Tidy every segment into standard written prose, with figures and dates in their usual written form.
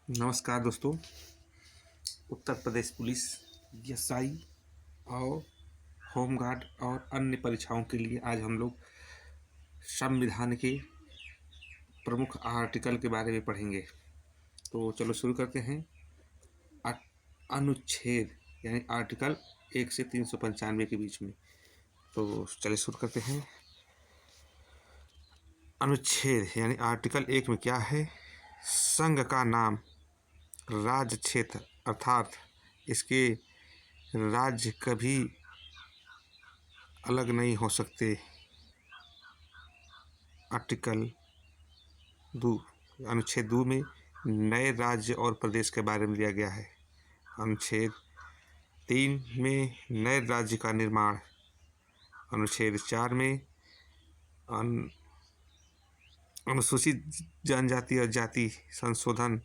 नमस्कार दोस्तों। Uttar Pradesh police SI और होमगार्ड और अन्य परीक्षाओं के लिए आज हम लोग संविधान के प्रमुख आर्टिकल के बारे में पढ़ेंगे। तो चलो शुरू करते हैं। अनुच्छेद यानी आर्टिकल 1 से 395 के बीच में। तो चलिए शुरू करते हैं। अनुच्छेद यानी आर्टिकल 1 में क्या है? संघ का नाम राज्य क्षेत्र अर्थात इसके राज्य कभी अलग नहीं हो सकते। आर्टिकल 2 अनुच्छेद 2 में नए राज्य और प्रदेश के बारे में दिया गया है। अनुच्छेद 3 में नए राज्य का निर्माण। अनुच्छेद 4 में अनुसूचित जनजाति और जाति संशोधन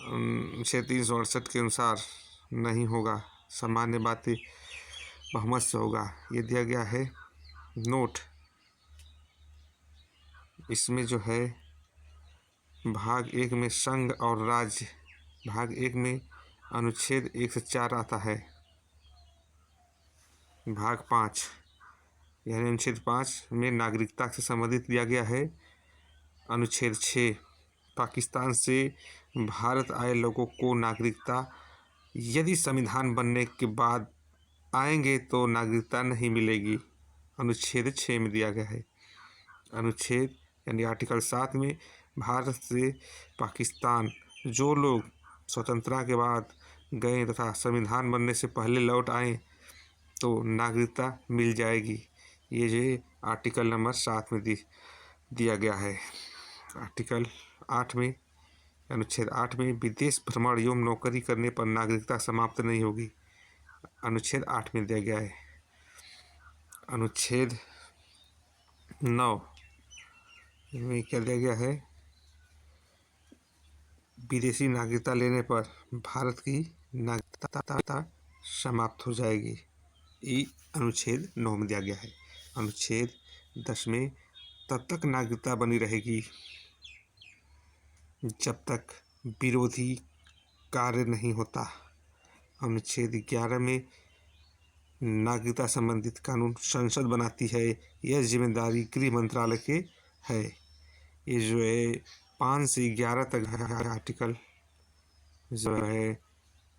अनुच्छेद 368 के अनुसार नहीं होगा, सामान्य बातें बहुमत से होगा, ये दिया गया है। नोट इसमें जो है भाग 1 में संघ और राज्य, भाग 1 में अनुच्छेद 1 से 4 आता है। भाग 5 यानी अनुच्छेद 5 में नागरिकता से संबंधित दिया गया है। अनुच्छेद 6 पाकिस्तान से भारत आए लोगों को नागरिकता यदि संविधान बनने के बाद आएंगे तो नागरिकता नहीं मिलेगी, अनुच्छेद 6 में दिया गया है। अनुच्छेद यानी आर्टिकल 7 में भारत से पाकिस्तान जो लोग स्वतंत्रता के बाद गए तथा संविधान बनने से पहले लौट आए तो नागरिकता मिल जाएगी। ये जो आर्टिकल नंबर 7 में दिया गया है। आर्टिकल 8 में अनुच्छेद 8 में विदेश भ्रमण एवं नौकरी करने पर नागरिकता समाप्त नहीं होगी, अनुच्छेद 8 में दिया गया है। अनुच्छेद 9 में क्या दिया गया है? विदेशी नागरिकता लेने पर भारत की नागरिकता समाप्त हो जाएगी, ये अनुच्छेद 9 में दिया गया है। अनुच्छेद 10 में तब तक नागरिकता बनी रहेगी जब तक विरोधी कार्य नहीं होता। अनुच्छेद 11 में नागरिकता संबंधित कानून संसद बनाती है, यह जिम्मेदारी गृह मंत्रालय के है। ये जो है 5 से 11 तक आर्टिकल जो है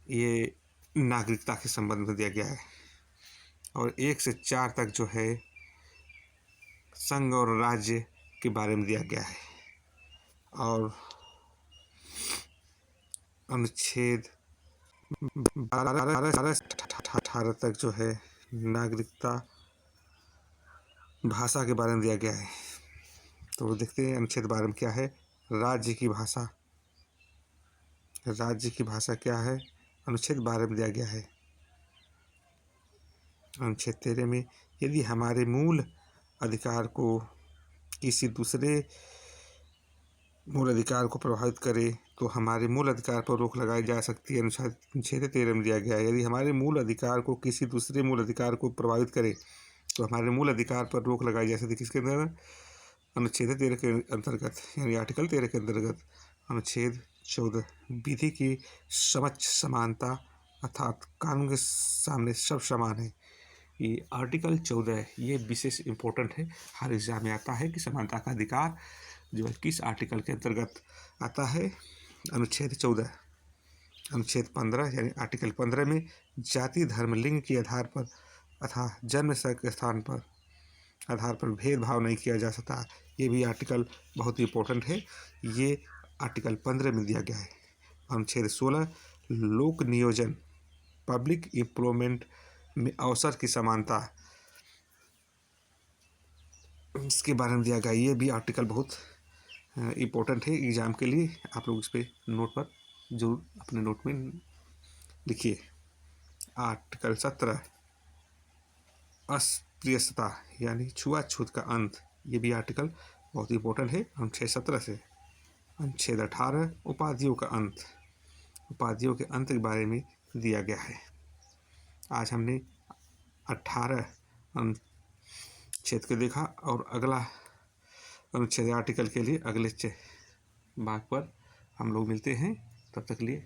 ये नागरिकता के संबंध में दिया गया है और 1 से 4 तक जो है संघ और राज्य के बारे में दिया गया है। और अनुच्छेद 18 तक जो है नागरिकता भाषा के बारे में दिया गया है। तो देखते हैं अनुच्छेद 12 में क्या है? राज्य की भाषा। राज्य की भाषा क्या है? अनुच्छेद 12 में दिया गया है। अनुच्छेद 13 में यदि हमारे मूल अधिकार को किसी दूसरे मूल अधिकार को प्रभावित करे तो हमारे मूल अधिकार पर रोक लगाई जा सकती है, अनुच्छेद 13 में दिया गया है। यदि हमारे मूल अधिकार को किसी दूसरे मूल अधिकार को प्रभावित करे तो हमारे मूल अधिकार पर रोक लगाई जा सकती है। किसके अंदर? अनुच्छेद 13 के अंतर्गत यानी आर्टिकल 13 के अंतर्गत। अनुच्छेद 14 विधि की समक्ष समानता अर्थात कानून के सामने सब समान है। ये आर्टिकल 14 ये विशेष इम्पोर्टेंट है, हर एग्जाम में आता है कि समानता का अधिकार जो है किस आर्टिकल के अंतर्गत आता है? अनुच्छेद 14। अनुच्छेद 15 यानी आर्टिकल 15 में जाति धर्म लिंग के आधार पर अथवा जन्म के स्थान पर आधार पर भेदभाव नहीं किया जा सकता, ये भी आर्टिकल बहुत इम्पोर्टेंट है, ये आर्टिकल 15 में दिया गया है। अनुच्छेद 16 लोक नियोजन पब्लिक एम्प्लॉयमेंट में अवसर की समानता, इसके बारे में दिया गया, ये भी आर्टिकल बहुत इम्पोर्टेंट है एग्ज़ाम के लिए। आप लोग इस पर नोट पर जरूर अपने नोट में लिखिए। आर्टिकल 17 अस्पृश्यता यानी छुआछूत का अंत, ये भी आर्टिकल बहुत इम्पोर्टेंट है अनुच्छेद 17 से। अनुच्छेद 18 उपाधियों का अंत, उपाधियों के अंत के बारे में दिया गया है। आज हमने 18 अनुच्छेद को देखा और अगला अनुच्छेद आर्टिकल के लिए अगले भाग पर हम लोग मिलते हैं। तब तक के लिए।